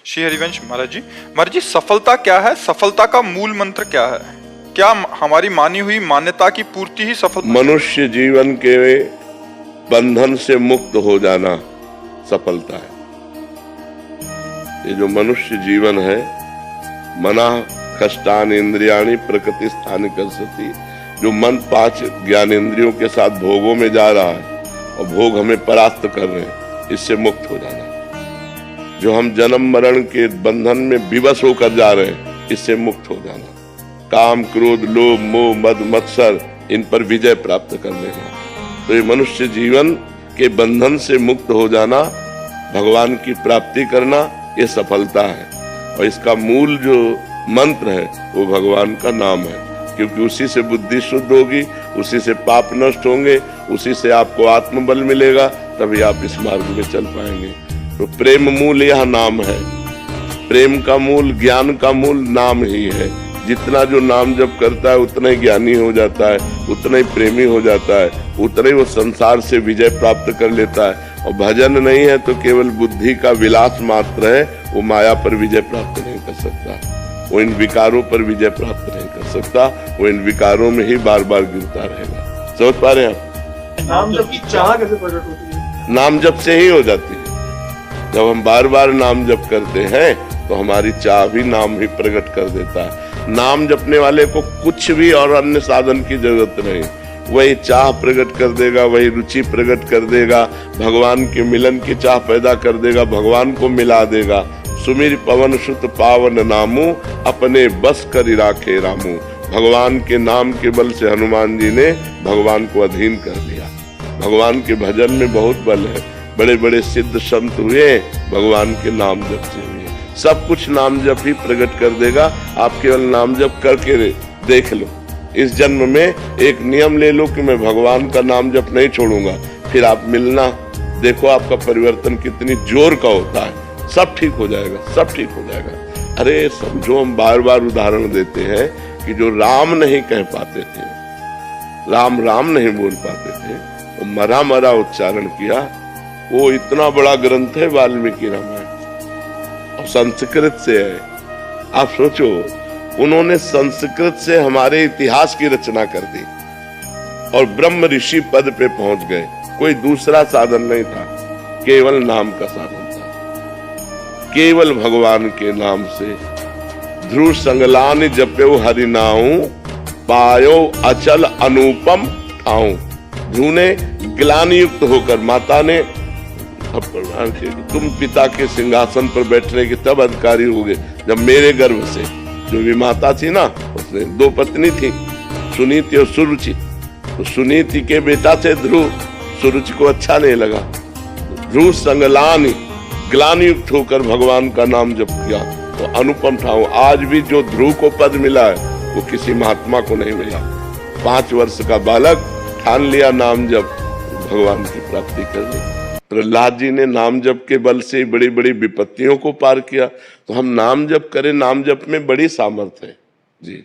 श्री हरिवंश महाराज जी सफलता क्या है? सफलता का मूल मंत्र क्या है? क्या हमारी मानी हुई मान्यता की पूर्ति ही सफलता? मनुष्य जीवन के बंधन से मुक्त हो जाना सफलता है। ये जो मनुष्य जीवन है, मना कष्टान इंद्रियाणी प्रकृति स्थान कर्षति, जो मन 5 ज्ञानेंद्रियों के साथ भोगों में जा रहा है और भोग हमें परास्त कर रहे हैं, इससे मुक्त हो जाना। जो हम जन्म मरण के बंधन में विवश होकर जा रहे हैं, इससे मुक्त हो जाना। काम क्रोध लोभ मोह मद मत्सर, इन पर विजय प्राप्त कर लेना। तो ये मनुष्य जीवन के बंधन से मुक्त हो जाना, भगवान की प्राप्ति करना, ये सफलता है। और इसका मूल जो मंत्र है वो भगवान का नाम है, क्योंकि उसी से बुद्धि शुद्ध होगी, उसी से पाप नष्ट होंगे, उसी से आपको आत्मबल मिलेगा, तभी आप इस मार्ग में चल पाएंगे। तो प्रेम मूल यह नाम है। प्रेम का मूल, ज्ञान का मूल नाम ही है। जितना जो नाम जप करता है उतना ही ज्ञानी हो जाता है, उतना ही प्रेमी हो जाता है, उतना ही वो संसार से विजय प्राप्त कर लेता है। और भजन नहीं है तो केवल बुद्धि का विलास मात्र है, वो माया पर विजय प्राप्त नहीं कर सकता, वो इन विकारों पर विजय प्राप्त नहीं कर सकता, वो इन विकारों में ही बार बार गिरता रहेगा। समझ पा रहे हैं आप? नाम जप की चाह कैसे प्रकट होती है? नाम जप से ही हो जाती है। जब हम बार बार नाम जप करते हैं तो हमारी चाह भी नाम ही प्रकट कर देता है। नाम जपने वाले को कुछ भी और अन्य साधन की जरूरत नहीं, वही चाह प्रकट कर देगा, वही रुचि प्रकट कर देगा, भगवान के मिलन की चाह पैदा कर देगा, भगवान को मिला देगा। सुमिर पवन सुत पावन नामू, अपने बस कर राखे रामू। भगवान के नाम के बल से हनुमान जी ने भगवान को अधीन कर लिया। भगवान के भजन में बहुत बल है। बड़े बड़े सिद्ध संत हुए भगवान के नाम जप से हुए। सब कुछ नाम जप ही प्रकट कर देगा। आप केवल नाम जप करके देख लो। इस जन्म में एक नियम ले लो कि मैं भगवान का नाम जप नहीं छोड़ूंगा, फिर आप मिलना, देखो आपका परिवर्तन कितनी जोर का होता है। सब ठीक हो जाएगा, सब ठीक हो जाएगा। अरे समझो, हम बार बार उदाहरण देते हैं कि जो राम नहीं कह पाते थे, राम राम नहीं बोल पाते थे, वो मरा मरा उच्चारण किया। वो इतना बड़ा ग्रंथ है वाल्मीकि रामायण, और संस्कृत से है। आप सोचो, उन्होंने संस्कृत से हमारे इतिहास की रचना कर दी और ब्रह्म ऋषि पद पे पहुंच गए। कोई दूसरा साधन नहीं था, केवल नाम का साधन था। केवल भगवान के नाम से ध्रुव संगलान जप्यो हरि नाऊ, पायो अचल अनुपम ठाऊ। ध्रुव ने ग्लानि युक्त होकर, माता ने तुम पिता के सिंहासन पर बैठने के तब अधिकारी हो गए जब मेरे गर्भ से, जो भी माता थी ना, उसने 2 पत्नी थी, सुनीति और सुरुचि। तो सुनीति के बेटा थे ध्रुव, सुरुचि को अच्छा नहीं लगा। ध्रुव संगलानि, ग्लानि युक्त होकर भगवान का नाम जप किया तो अनुपम ठाऊ। आज भी जो ध्रुव को पद मिला है वो किसी महात्मा को नहीं मिला। 5 वर्ष का बालक ठान लिया नाम जप, भगवान की प्राप्ति कर ली। प्रहलाद जी ने नाम जप के बल से बड़ी बड़ी विपत्तियों को पार किया। तो हम नाम जप करें, नाम जप में बड़ी सामर्थ्य है जी।